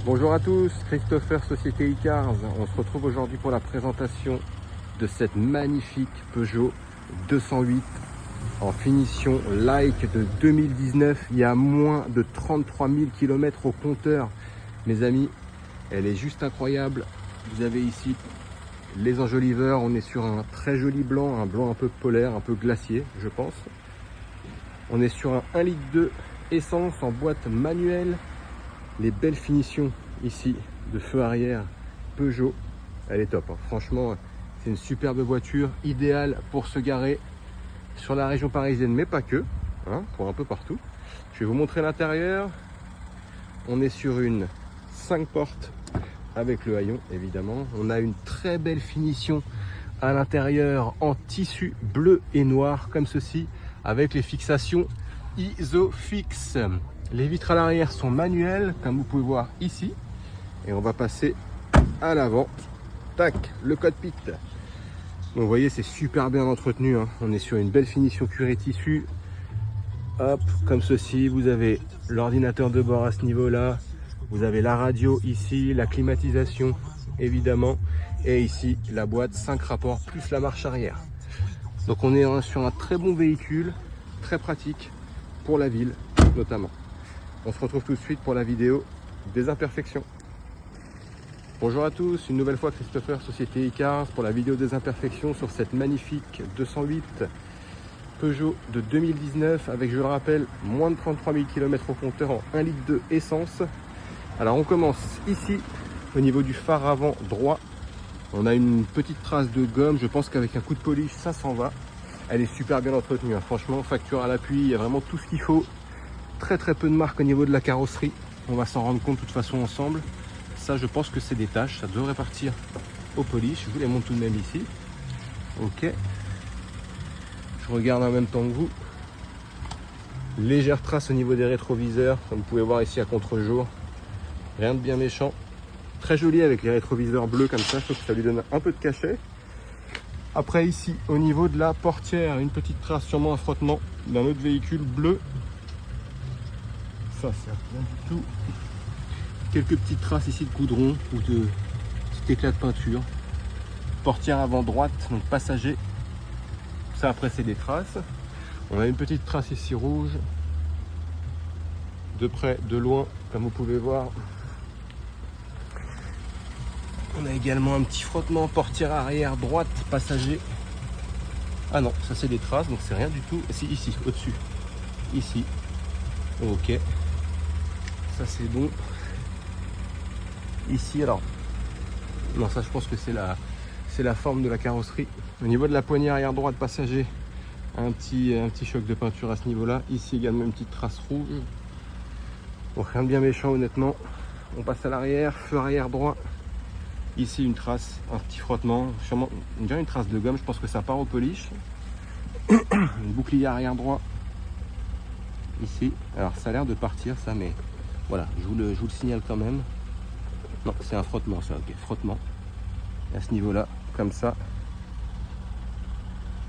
Bonjour à tous, Christopher Société Icars. On se retrouve aujourd'hui pour la présentation de cette magnifique Peugeot 208 en finition like de 2019. Il y a moins de 33 000 km au compteur, mes amis. Elle est juste incroyable. Vous avez ici les enjoliveurs. On est sur un très joli blanc, un blanc un peu polaire, un peu glacier, je pense. On est sur un 1,2 litre essence en boîte manuelle. Les belles finitions ici de feu arrière Peugeot, elle est top, hein. Franchement, c'est une superbe voiture, idéale pour se garer sur la région parisienne, mais pas que, hein, pour un peu partout. Je vais vous montrer l'intérieur. On est sur une 5 portes avec le haillon, évidemment. On a une très belle finition à l'intérieur en tissu bleu et noir, comme ceci, avec les fixations Isofix. Les vitres à l'arrière sont manuelles, comme vous pouvez voir ici. Et on va passer à l'avant. Tac, le cockpit. Donc vous voyez, c'est super bien entretenu, hein. On est sur une belle finition cuir tissu. Hop, comme ceci, vous avez l'ordinateur de bord à ce niveau-là. Vous avez la radio ici, la climatisation, évidemment. Et ici, la boîte 5 rapports plus la marche arrière. Donc on est sur un très bon véhicule, très pratique pour la ville, notamment. On se retrouve tout de suite pour la vidéo des imperfections. Bonjour à tous, une nouvelle fois Christopher Société Icars pour la vidéo des imperfections sur cette magnifique 208 Peugeot de 2019 avec, je le rappelle, moins de 33 000 km au compteur en 1,2 litre essence. Alors on commence ici au niveau du phare avant droit. On a une petite trace de gomme, je pense qu'avec un coup de polish ça s'en va. Elle est super bien entretenue, hein. Franchement, facture à l'appui, il y a vraiment tout ce qu'il faut. Très peu de marque au niveau de la carrosserie. On va s'en rendre compte de toute façon ensemble. Ça, je pense que c'est des taches, ça devrait partir au polish. Je vous les montre tout de même ici. Ok. Je regarde en même temps que vous. Légère trace au niveau des rétroviseurs, comme vous pouvez voir ici à contre-jour. Rien de bien méchant. Très joli avec les rétroviseurs bleus comme ça, je trouve que ça lui donne un peu de cachet. Après ici, au niveau de la portière, une petite trace, sûrement un frottement d'un autre véhicule bleu. Ça c'est rien du tout. Quelques petites traces ici de goudron ou de petit éclat de peinture. Portière avant droite, donc passager. Ça après c'est des traces. On a une petite trace ici rouge. De près, de loin, comme vous pouvez voir. On a également un petit frottement, portière arrière droite, passager. Ah non, ça c'est des traces, donc c'est rien du tout. C'est ici, au-dessus. Ici. Ok. Ça c'est bon. Ici, alors, non, ça je pense que c'est la forme de la carrosserie. Au niveau de la poignée arrière droite passager, un petit choc de peinture à ce niveau-là. Ici également une petite trace rouge. Bon, rien de bien méchant honnêtement. On passe à l'arrière, feu arrière droit. Ici une trace, un petit frottement, sûrement une trace de gomme. Je pense que ça part au polish. Une bouclier arrière droit. Ici, alors ça a l'air de partir ça, mais voilà, je vous le signale quand même. Non, c'est un frottement ça, ok, frottement. À ce niveau-là, comme ça.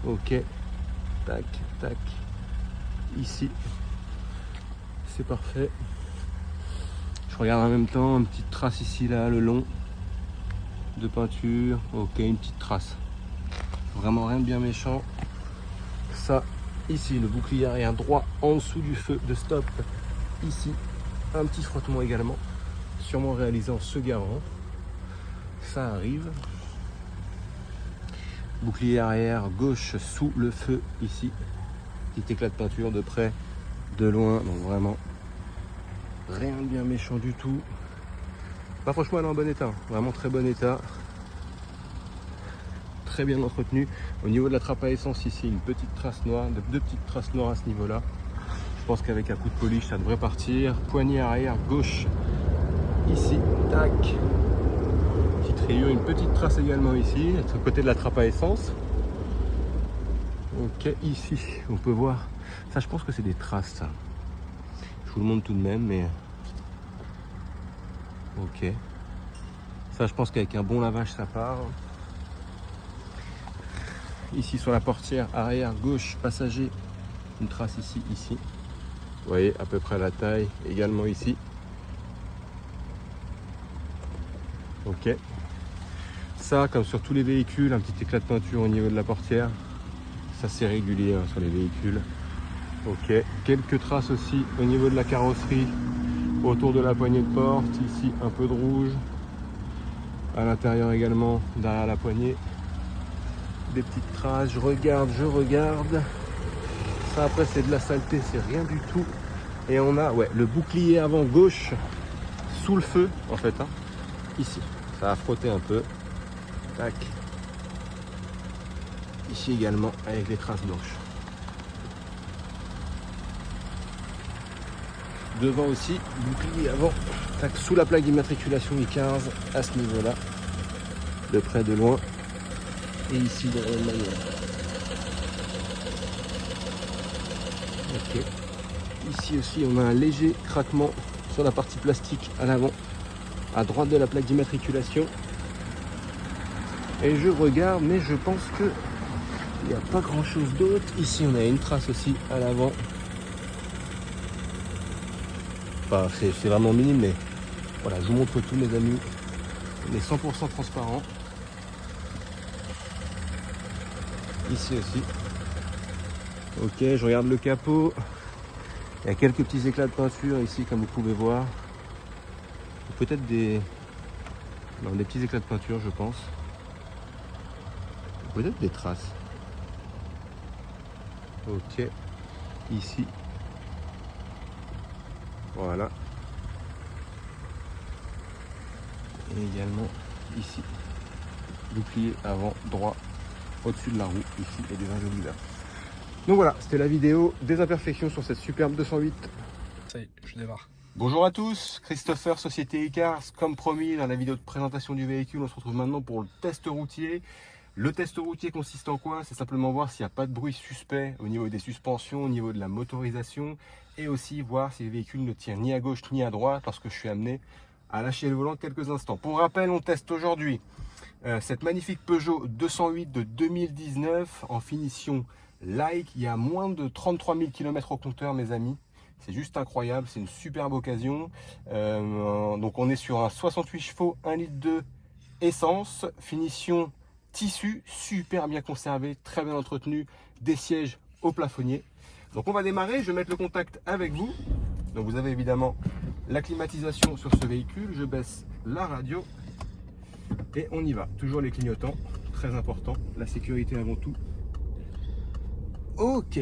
Ok, tac, tac. Ici, c'est parfait. Je regarde en même temps, une petite trace ici, là, le long de peinture. Ok, une petite trace. Vraiment rien de bien méchant. Ça, ici, le bouclier arrière droit en dessous du feu de stop. Ici, un petit frottement également. Sûrement réalisé en se garant. Ça arrive. Bouclier arrière gauche sous le feu ici. Petit éclat de peinture de près, de loin. Donc vraiment rien de bien méchant du tout. Bah, franchement elle est en bon état. Vraiment très bon état. Très bien entretenu. Au niveau de la trappe à essence ici, une petite trace noire, deux petites traces noires à ce niveau-là. Je pense qu'avec un coup de polish ça devrait partir. Poignée arrière gauche. Ici, tac. Petite rayure, une petite trace également ici, à côté de la trappe à essence. Ok, ici, on peut voir. Ça, je pense que c'est des traces, ça. Je vous le montre tout de même, mais... Ok. Ça, je pense qu'avec un bon lavage, ça part. Ici, sur la portière arrière gauche, passager, une trace ici, ici. Vous voyez, à peu près la taille, également ici. Ok. Ça, comme sur tous les véhicules, un petit éclat de peinture au niveau de la portière. Ça, c'est régulier hein, sur les véhicules. Ok. Quelques traces aussi au niveau de la carrosserie, autour de la poignée de porte. Ici, un peu de rouge. À l'intérieur également, derrière la poignée. Des petites traces. Je regarde. Ça, après, c'est de la saleté, c'est rien du tout. Et on a le bouclier avant gauche sous le feu, en fait. Hein. Ici, ça a frotté un peu. Tac. Ici également, avec les traces blanches. Devant aussi, bouclier avant. Tac, sous la plaque d'immatriculation I15, à ce niveau-là. De près, de loin. Et ici, dans le manuel. Ok. Ici aussi, on a un léger craquement sur la partie plastique à l'avant, à droite de la plaque d'immatriculation. Et je regarde, mais je pense que il n'y a pas grand chose d'autre. Ici, on a une trace aussi à l'avant. Enfin, c'est vraiment minime, mais voilà, je vous montre tout, mes amis. On est 100% transparent. Ici aussi. Ok, je regarde le capot. Il y a quelques petits éclats de peinture ici, comme vous pouvez voir. Peut-être des petits éclats de peinture, je pense. Peut-être des traces. Ok. Ici. Voilà. Et également ici. Bouclier avant droit au-dessus de la roue. Ici et des enjeux divers. Donc voilà, c'était la vidéo des imperfections sur cette superbe 208. Ça y est, je démarre. Bonjour à tous, Christopher, Société Icars. Comme promis dans la vidéo de présentation du véhicule, on se retrouve maintenant pour le test routier. Le test routier consiste en quoi? C'est simplement voir s'il n'y a pas de bruit suspect au niveau des suspensions, au niveau de la motorisation, et aussi voir si le véhicule ne tient ni à gauche ni à droite lorsque je suis amené à lâcher le volant quelques instants. Pour rappel, on teste aujourd'hui cette magnifique Peugeot 208 de 2019 en finition Like. Il y a moins de 33 000 km au compteur, mes amis. C'est juste incroyable, c'est une superbe occasion. Donc on est sur un 68 chevaux, 1,2 litre essence, finition tissu, super bien conservé, très bien entretenu, des sièges au plafonnier. Donc on va démarrer, je vais mettre le contact avec vous. Donc vous avez évidemment la climatisation sur ce véhicule, je baisse la radio et on y va. Toujours les clignotants, très important, la sécurité avant tout. Ok.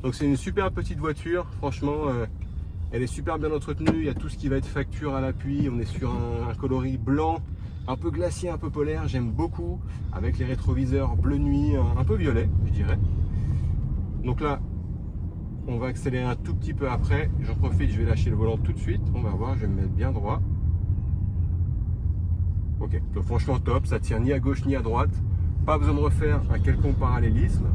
Donc c'est une super petite voiture, franchement elle est super bien entretenue, il y a tout ce qui va être facture à l'appui, on est sur un coloris blanc, un peu glacier, un peu polaire, j'aime beaucoup, avec les rétroviseurs bleu nuit, un peu violet je dirais. Donc là, on va accélérer un tout petit peu après, j'en profite, je vais lâcher le volant tout de suite, on va voir, je vais me mettre bien droit. Ok, donc franchement top, ça tient ni à gauche ni à droite, pas besoin de refaire un quelconque parallélisme.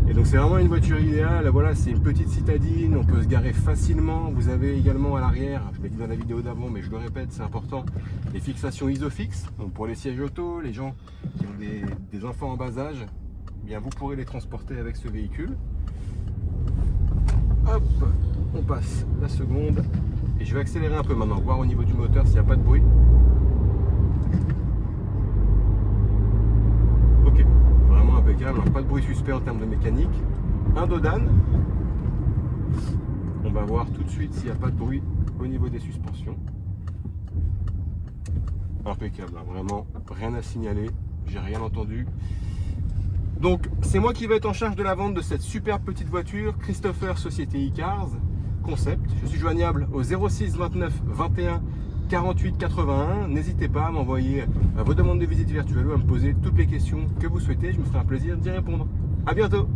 Et donc c'est vraiment une voiture idéale, voilà, c'est une petite citadine, on peut se garer facilement. Vous avez également à l'arrière, je l'ai dit dans la vidéo d'avant mais je le répète, c'est important, les fixations Isofix. Donc pour les sièges auto, les gens qui ont des enfants en bas âge, eh bien vous pourrez les transporter avec ce véhicule. Hop, on passe la seconde et je vais accélérer un peu maintenant, voir au niveau du moteur s'il n'y a pas de bruit. Ok, vraiment impeccable, alors pas de bruit suspect en termes de mécanique. Un dodane. On va voir tout de suite s'il n'y a pas de bruit au niveau des suspensions. Impeccable, hein, vraiment rien à signaler, j'ai rien entendu. Donc c'est moi qui vais être en charge de la vente de cette superbe petite voiture, Christopher, Société Icars, concept. Je suis joignable au 06 29 21 48 81. N'hésitez pas à m'envoyer vos demandes de visite virtuelle ou à me poser toutes les questions que vous souhaitez. Je me ferai un plaisir d'y répondre. À bientôt.